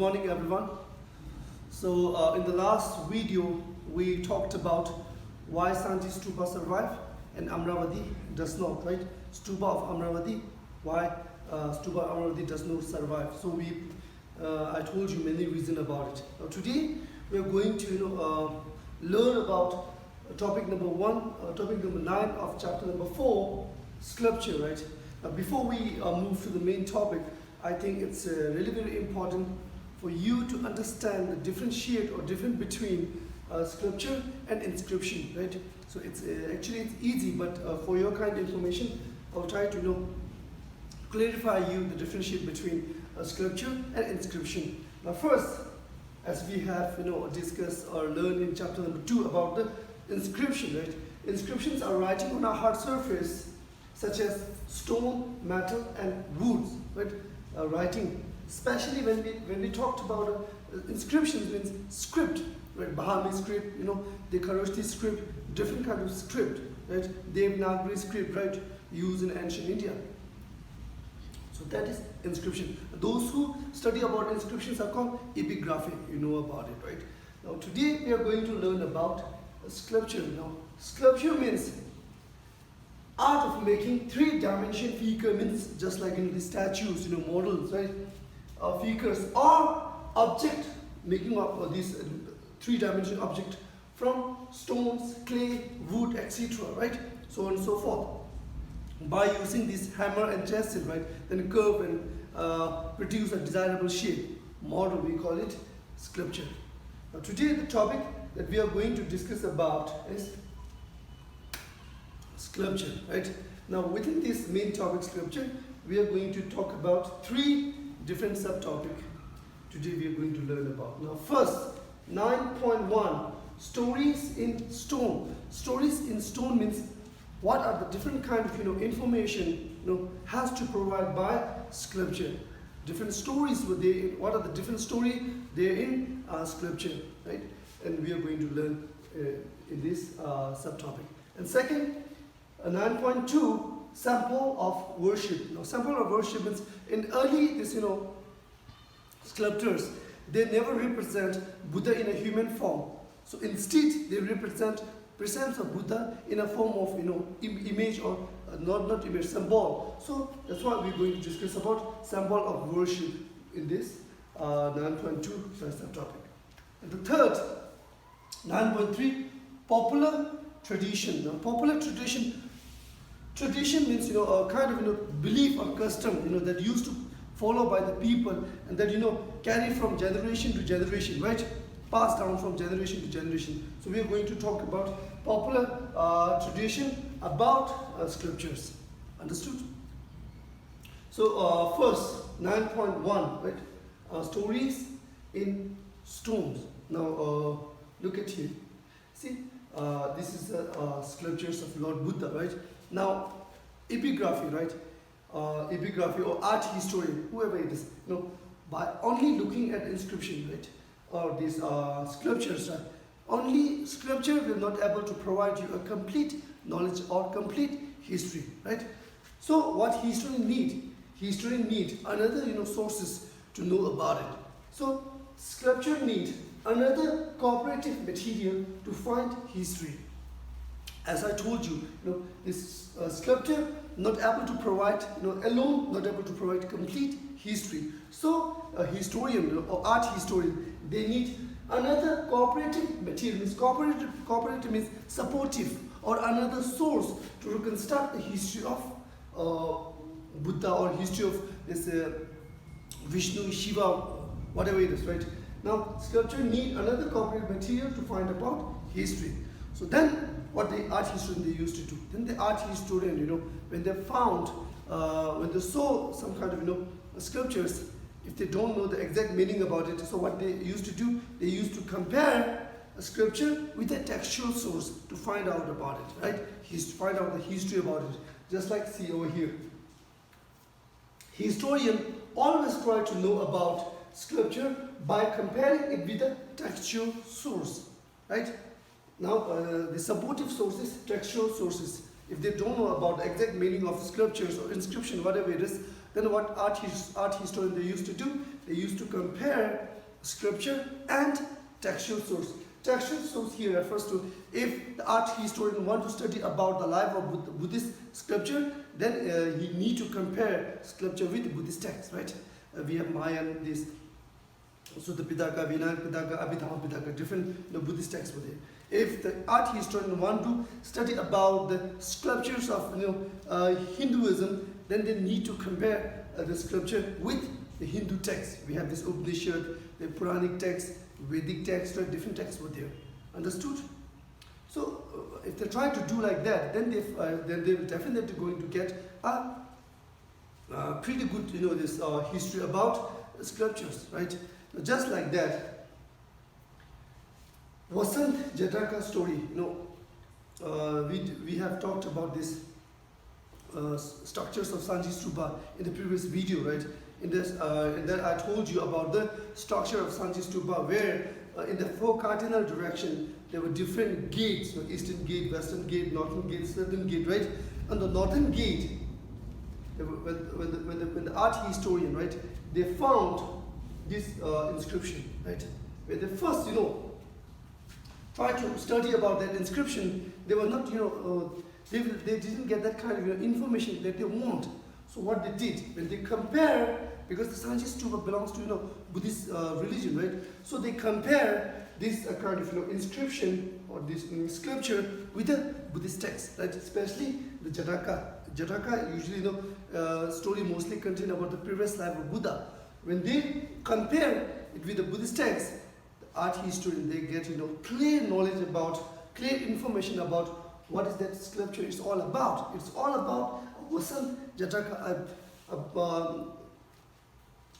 morning everyone. So in the last video we talked about why Sanchi Stupa survived and Amravati does not, right? Stupa of Amravati, why Stupa of Amravati does not survive. So I told you many reasons about it. Now today we are going to learn about topic number 9 of chapter number 4, sculpture, right? Now before we move to the main topic, I think it's really very important for you to understand the differentiate or difference between sculpture and inscription, right? So it's easy, but for your kind of information, I'll try to clarify you the differentiate between sculpture and inscription. Now first, as we have discussed or learned in chapter number 2 about the inscription, right? Inscriptions are writing on a hard surface such as stone, metal and woods, right? Writing, especially when we talked about inscriptions, means script, right? Bahami script, the Kharosthi script, different kind of script, right? Devanagari script, right? Used in ancient India. So that is inscription. Those who study about inscriptions are called epigraphy. You know about it, right? Now today we are going to learn about sculpture. Now sculpture means art of making three-dimensional figure, means just like the statues, models, right? Figures or object, making up these three-dimensional object from stones, clay, wood, etc., right? So on and so forth. By using this hammer and chisel, right? Then curve and produce a desirable shape. Model, we call it sculpture. Now today the topic that we are going to discuss about is sculpture, right? Now within this main topic, sculpture, we are going to talk about 3 different subtopics. Today we are going to learn about. Now first, 9.1, stories in stone. Stories in stone means what are the different kind of information has to provide by sculpture. Different stories were there. What are the different story there in sculpture, right? And we are going to learn in this subtopic. And second, 9.2, sample of worship. Now sample of worship means in early sculptors, they never represent Buddha in a human form. So instead they represent presence of Buddha in a form of image or not image, symbol. So that's why we're going to discuss about symbol of worship in this 9.2 subtopic. And the third, 9.3, popular tradition. Now popular tradition means a kind of belief or custom that used to follow by the people and that carry from generation to generation, right? Passed down from generation to generation. So we are going to talk about popular tradition about sculptures. Understood? So first, 9.1, right? Stories in stones. Now look at here. See, this is the sculptures of Lord Buddha, right? Now epigraphy, right? Epigraphy or art historian, whoever it is, by only looking at inscription, right? Or these sculptures, right? Only sculpture will not able to provide you a complete knowledge or complete history, right? So what historian need? Historian need another sources to know about it. So sculpture need another cooperative material to find history. As I told you, this sculpture not able to provide, alone not able to provide complete history. So a historian or art historian, they need another cooperative material. Means cooperative means supportive or another source to reconstruct the history of Buddha or history of this Vishnu, Shiva, whatever it is, right? Now sculpture need another cooperative material to find about history. So then what the art historian they used to do? Then the art historian, when they found, when they saw some kind of sculptures, if they don't know the exact meaning about it, so what they used to do, they used to compare a sculpture with a textual source to find out about it, right? Find out the history about it. Just like see over here. Historian always try to know about sculpture by comparing it with a textual source, right? Now the supportive sources, textual sources. If they don't know about the exact meaning of sculptures or inscription, whatever it is, then what art historian they used to do? they used to compare scripture and textual source. Textual source here refers to if the art historian want to study about the life of Buddhist scripture, then he need to compare scripture with Buddhist text, right? We have Mayan, this Sutta Pitaka, Vinayak Pitaka, Abhidhamma Pitaka, different Buddhist texts were there. If the art historian want to study about the sculptures of Hinduism, then they need to compare the sculpture with the Hindu text. We have this Upanishad, the Puranic text, Vedic text, or different texts were there. Understood? So if they try to do like that, then they will definitely going to get a pretty good this history about sculptures, right? Just like that, Vasant Jataka story. We have talked about this structures of Sanji Stupa in the previous video, right? In that I told you about the structure of Sanji Stupa, where in the four cardinal direction there were different gates, eastern gate, western gate, northern gate, southern gate, right? On the northern gate, when the art historian, right, they found this inscription, right? When they first, tried to study about that inscription, they were not, they didn't get that kind of information that they want. So what they did, when they compare, because the Sanji Stupa belongs to Buddhist religion, right? So they compare this kind of inscription or this sculpture with the Buddhist text, right? Especially the Jataka. Jataka usually story mostly contain about the previous life of Buddha. When they compare it with the Buddhist text, the art historian they get clear knowledge about, clear information about what is that sculpture is all about. It's all about Vasant Jataka, a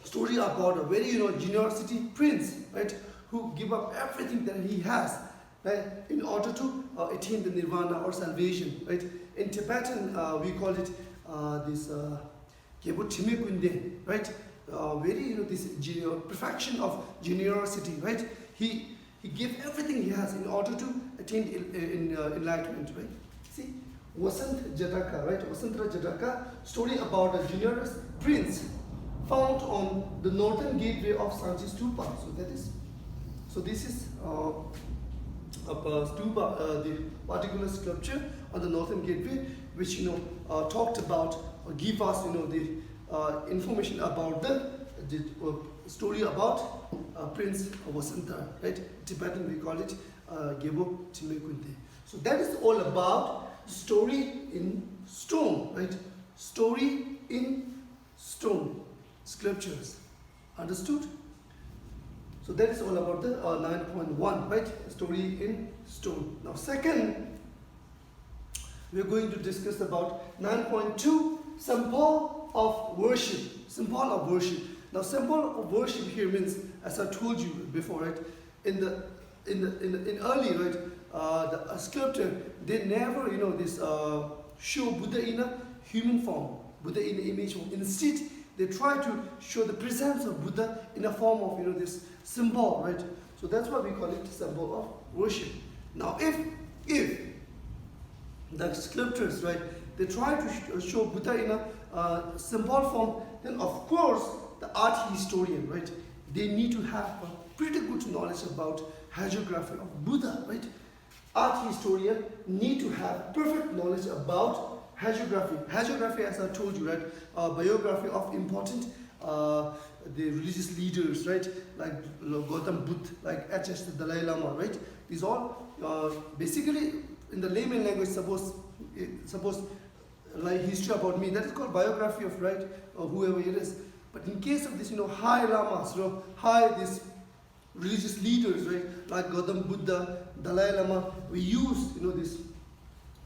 story about a very generosity prince, right, who give up everything that he has, right, in order to attain the nirvana or salvation, right. In Tibetan we call it this right, very this perfection of generosity, right. He gave everything he has in order to attain enlightenment, right. See, Vasant Jataka, right? Vasanta Jataka, story about a generous prince found on the northern gateway of Sanji Stupa. So this is a stupa, the particular sculpture on the northern gateway, which talked about or give us the information about the story about Prince Vasanta, right? Tibetan we call it Gebo Timekunte. So that is all about story in stone, right? Story in stone, sculptures. Understood? So that is all about the 9.1, right? Story in stone. Now second, we are going to discuss about 9.2, symbol of worship. Symbol of worship. Now symbol of worship here means, as I told you before, right? In early, right? The sculptor, they never, show Buddha in a human form, Buddha in the image form. Instead, they try to show the presence of Buddha in a form of, this symbol, right? So that's why we call it symbol of worship. Now, if the sculptors, right, they try to show Buddha in a symbol form, then of course the art historian, right, they need to have a pretty good knowledge about hagiography of Buddha, right? Art historian need to have perfect knowledge about hagiography. Hagiography, as I told you, right, biography of important the religious leaders, right, like Gautam Buddha, like HS the Dalai Lama, right? These all basically in the layman language, suppose like history about me, that is called biography of, right, or whoever it is. But in case of this, high lamas, high this religious leaders, right, like Gautam Buddha, Dalai Lama, we use this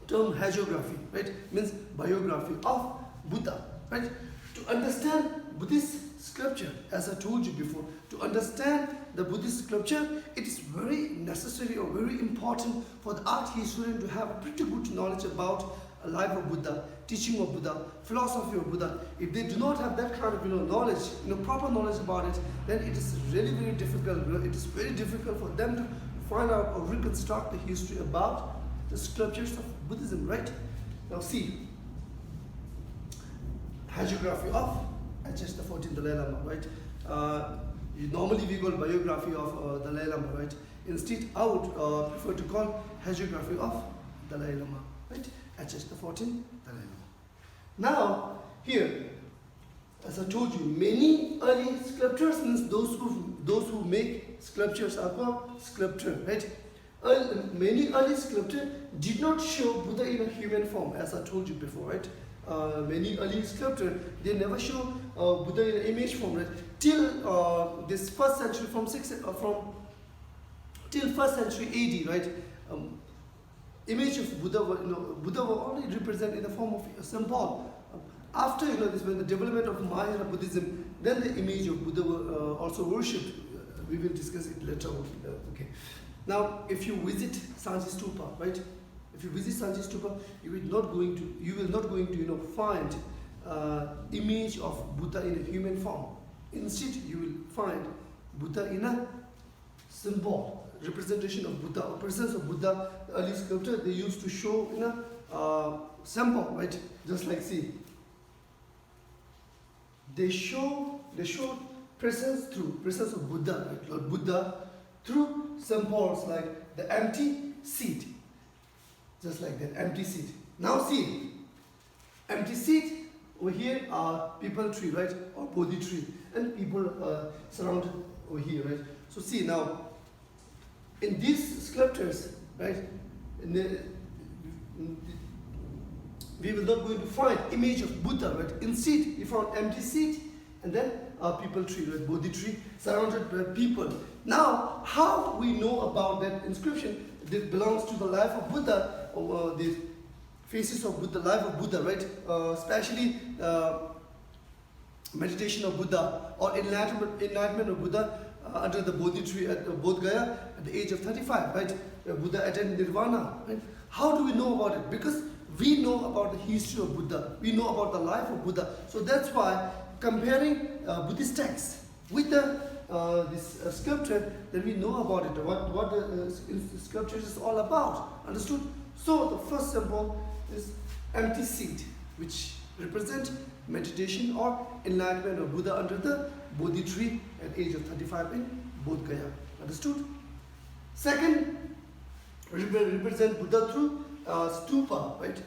term hagiography, right, means biography of Buddha, right. To understand Buddhist sculpture, as I told you before, to understand the Buddhist sculpture, it is very necessary or very important for the art historian to have a pretty good knowledge about a life of Buddha, teaching of Buddha, philosophy of Buddha. If they do not have that kind of knowledge, proper knowledge about it, then it is really very difficult. It is very difficult for them to find out or reconstruct the history about the sculptures of Buddhism, right? Now see, hagiography of HS the 14th Dalai Lama, right? Normally we call biography of Dalai Lama, right? Instead, I would prefer to call hagiography of Dalai Lama, right? HS, the 14th Dalai Lama. Now, here, as I told you, many early sculptors means those who make sculptures are called sculptor, right? Many early sculptors did not show Buddha in a human form, as I told you before, right? Many early sculptors, they never show Buddha in an image form, right? Till this first century, till first century AD, right? Image of Buddha were only represented in the form of a symbol. After this, when the development of Mahayana Buddhism, then the image of Buddha were also worshipped. We will discuss it later on. Okay. Now, if you visit Sanchi Stupa, right? If you visit Sanchi Stupa, you will not going to find image of Buddha in a human form. Instead, you will find Buddha in a symbol, representation of Buddha, or presence of Buddha. The early sculptor, they used to show in a symbol, right? Just like they show presence of Buddha, right? Lord Buddha, through symbols like the empty seat, just like that empty seat. Now see, empty seat over here are people tree, right, or Bodhi tree, and people surrounded over here, right. So see now, in these sculptures, right, we will not going to find image of Buddha, right. Instead, we found empty seat and then people tree, right, Bodhi tree, surrounded by people. Now, how we know about that inscription? That belongs to the life of Buddha, or the faces of Buddha, life of Buddha, right? Especially meditation of Buddha or enlightenment of Buddha under the Bodhi tree at Bodh Gaya at the age of 35, right? Buddha attained Nirvana, right? How do we know about it? Because we know about the history of Buddha, we know about the life of Buddha. So that's why comparing Buddhist texts with this sculpture, then we know about it, what the sculpture is all about. Understood? So the first symbol is empty seat, which represent meditation or enlightenment of Buddha under the Bodhi tree at age of 35 in Bodh Gaya. Understood? Second, represent Buddha through stupa, right?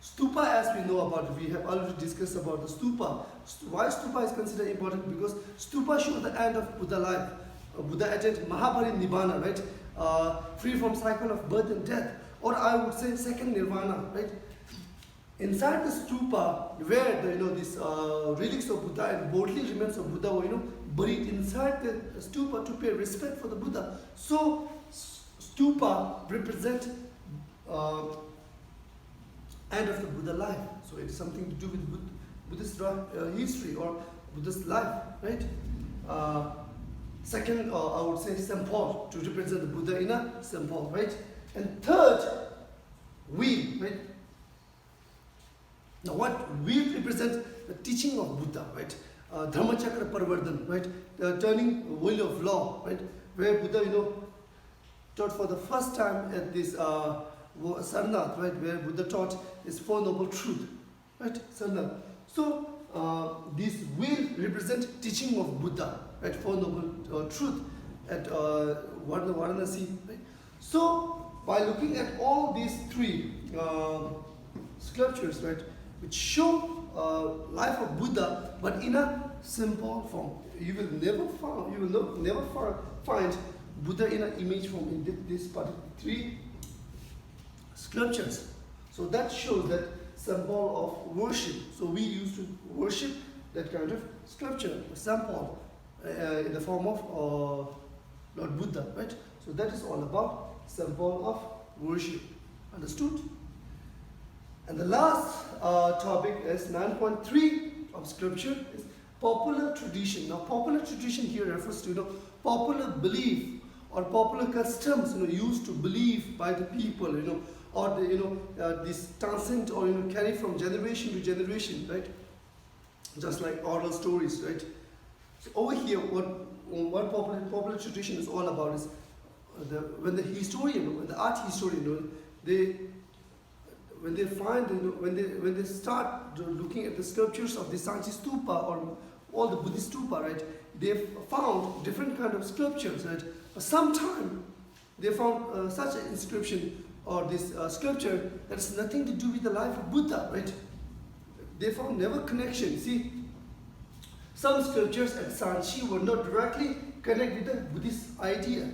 Stupa, as we know about it, we have already discussed about the stupa. Why stupa is considered important? Because stupa shows the end of Buddha life. Buddha attained Mahaparinibbana, right? Free from cycle of birth and death, or I would say second nirvana, right? Inside the stupa, where these relics of Buddha and bodily remains of Buddha were buried inside the stupa to pay respect for the Buddha. So stupa represent end of the Buddha life. So it is something to do with Buddhist history or Buddhist life, right? Second, I would say symbol, to represent the Buddha in a symbol, right? And third, wheel, right? Now what wheel represents the teaching of Buddha, right? Dharmachakra Parvardhan, right? The turning wheel of law, right? Where Buddha, taught for the first time at this Sarnath, right, where Buddha taught his Four Noble Truths, right, Sarnath. So this will represent teaching of Buddha, right, Four Noble Truths at Varanasi, right. So by looking at all these three sculptures, right, which show life of Buddha, but in a simple form, you will never find Buddha in an image form in this particular three sculptures. So that shows that symbol of worship. So we used to worship that kind of sculpture, a symbol in the form of Lord Buddha, right? So that is all about symbol of worship. Understood? And the last topic is 9.3 of scripture is popular tradition. Now popular tradition here refers to popular belief or popular customs used to believe by the people, or the, this transcend or carry from generation to generation, right? Just like oral stories, right? So over here, what popular tradition is all about is when the historian, when the art historian, when they start looking at the sculptures of the Sanchi Stupa or all the Buddhist stupa, right, they've found different kind of sculptures, right? But sometime they found such an inscription or this sculpture that has nothing to do with the life of Buddha, right? They found never connection. See, some sculptures at Sanchi were not directly connected with the Buddhist idea.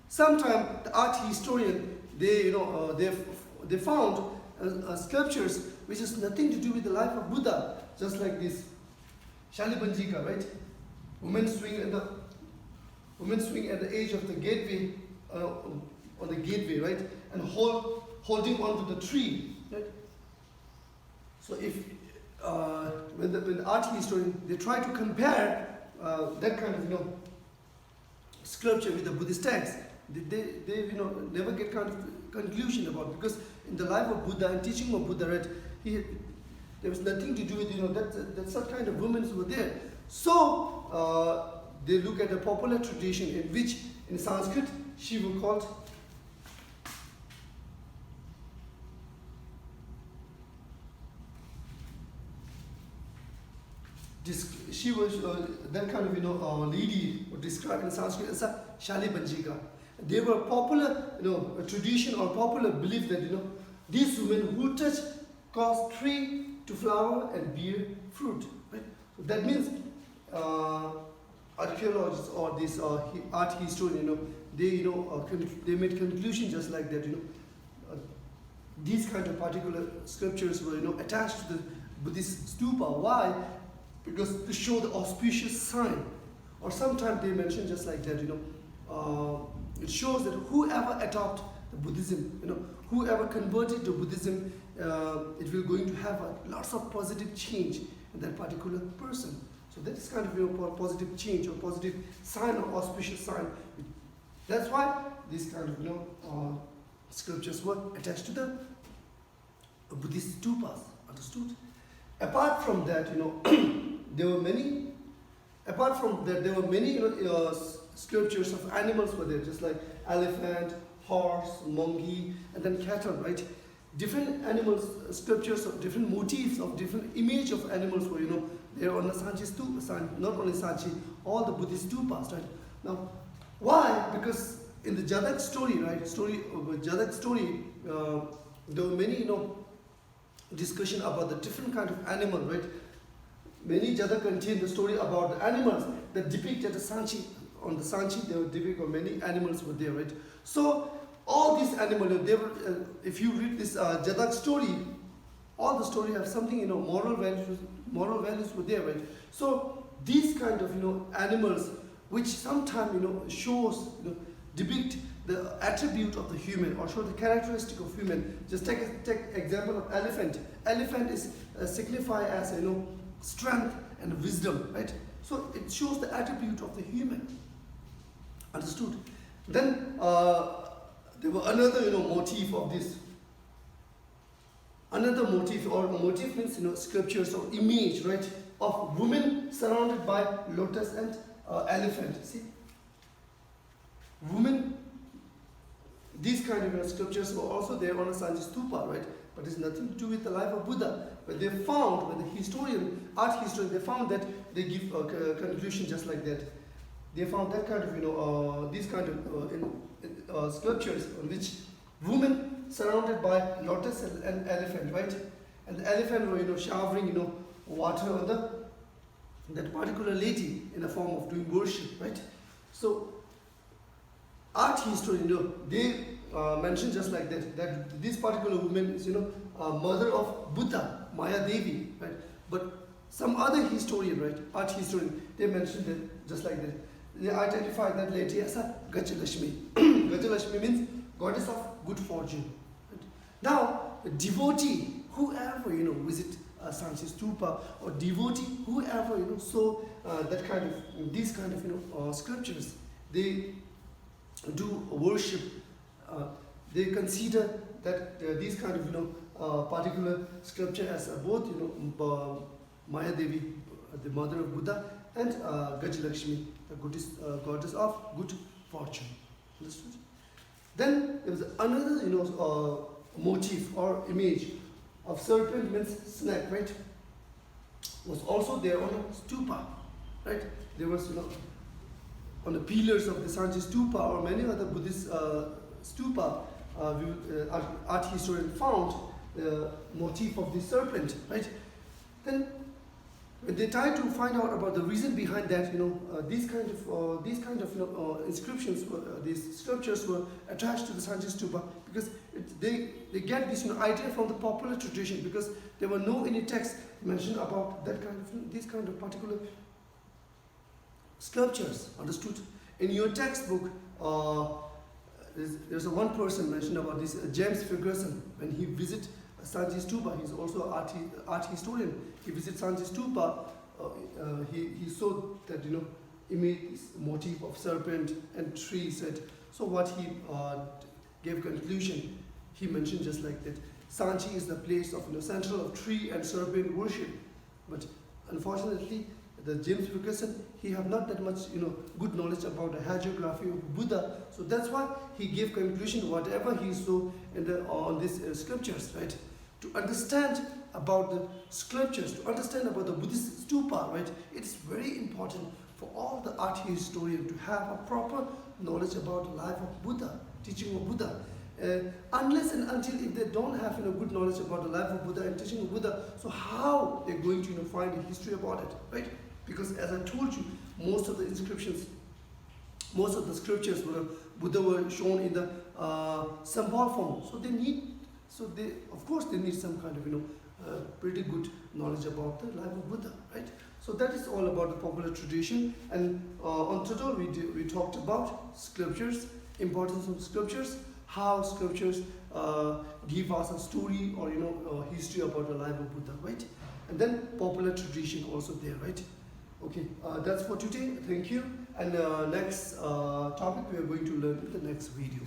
Sometimes the art historian, they found sculptures which has nothing to do with the life of Buddha, just like this Shalibanjika, right? Women swing at the edge of the gateway, on the gateway, right, and holding onto the tree, right? So if when the art historian, they try to compare that kind of sculpture with the Buddhist text, they never get kind of conclusion about it, because in the life of Buddha and teaching of Buddha, right, there was nothing to do with that such kind of women were there. So they look at a popular tradition in which in Sanskrit Shiva called she was that kind of lady described in Sanskrit as a Shalibanjika. They were popular a tradition or popular belief that these women who touch cause tree to flower and bear fruit. Right? So that means archaeologists or this art historian, they made conclusion just like that. These kind of particular sculptures were attached to the Buddhist stupa. Why? Because to show the auspicious sign, or sometimes they mention just like that. It shows that whoever adopt the Buddhism, whoever converted to Buddhism, it will going to have lots of positive change in that particular person. So that is kind of positive change or positive sign or auspicious sign. That's why these kind of sculptures were attached to the Buddhist stupas. Understood? Apart from that, there were many. Apart from that, there were many sculptures of animals were there, just like elephant, horse, monkey, and then cattle, right? Different animals, sculptures of different motifs of different image of animals were, there on the Sanchi stupa, not only Sanchi, all the Buddhist stupas, right? Now, why? Because in the Jadak story, right? Jadak story, there were many, discussion about the different kind of animal, right? Many Jadak contain the story about the animals that depict at the Sanchi. On the Sanchi, there were depicted many animals were there, right? So all these animals, they were. If you read this Jadak story, all the story have something, moral values were there, right? So these kind of animals, which sometimes shows, depict the attribute of the human or show the characteristic of human. Just take example of elephant. Elephant is signified as strength and wisdom, right? So it shows the attribute of the human. Understood? Then there were another motif of this. Another motif, or motif means sculptures or image, right, of women surrounded by lotus and elephant. See, women. These kind of sculptures were also there on a Sanchi stupa, right? But it's nothing to do with the life of Buddha. But they found, when the art historian, they found that they give a conclusion just like that. They found that kind of, these kind of sculptures on which women surrounded by lotus and elephant, right? And the elephant were, showering, water on that particular lady in the form of doing worship, right? So art historian, they mention just like that this particular woman is mother of Buddha, Maya Devi, right? But some other historian, right, art historian, they mentioned that just like that. They identify that lady as a Gajalashmi. Gajalashmi means goddess of good fortune. Right? Now, a devotee, whoever visit Sanchi stupa, or devotee, whoever saw that kind of these kind of sculptures, they do worship. They consider that these kind of particular sculpture as both Maya Devi, the mother of Buddha, and Gajalakshmi, the goddess of good fortune. Understood? Then there was another motif or image of serpent means snake, right? Was also there on a stupa. right? There was, on the pillars of the Sanchi Stupa or many other Buddhist stupa, art historian found the motif of the serpent, right? Then when they tried to find out about the reason behind that, these kind of inscriptions, these sculptures were attached to the Sanchi Stupa because they get this idea from the popular tradition, because there were no any text mentioned about that kind of these kind of particular sculptures. Understood? In your textbook, there's a one person mentioned about this, James Ferguson. When he visited Sanchi Stupa, he's also an art historian. He visited Sanchi Stupa. He saw that image, this motif of serpent and tree. Said so. What he gave conclusion, he mentioned just like that. Sanchi is the place of central of tree and serpent worship. But unfortunately, the James Ferguson, he have not that much good knowledge about the hagiography of Buddha. So that's why he gave conclusion whatever he saw in the on these scriptures, right? To understand about the scriptures, to understand about the Buddhist stupa, right? It's very important for all the art historian to have a proper knowledge about the life of Buddha, teaching of Buddha. Unless and until if they don't have good knowledge about the life of Buddha and teaching of Buddha, so how they're going to find a history about it, right? Because as I told you, most of the inscriptions, most of the scriptures were Buddha were shown in the symbol form. So they of course they need some kind of pretty good knowledge about the life of Buddha, right? So that is all about the popular tradition. And on tutorial we talked about scriptures, importance of scriptures, how scriptures give us a story or history about the life of Buddha, right? And then popular tradition also there, right? Okay, that's for today. Thank you. And next topic we are going to learn in the next video.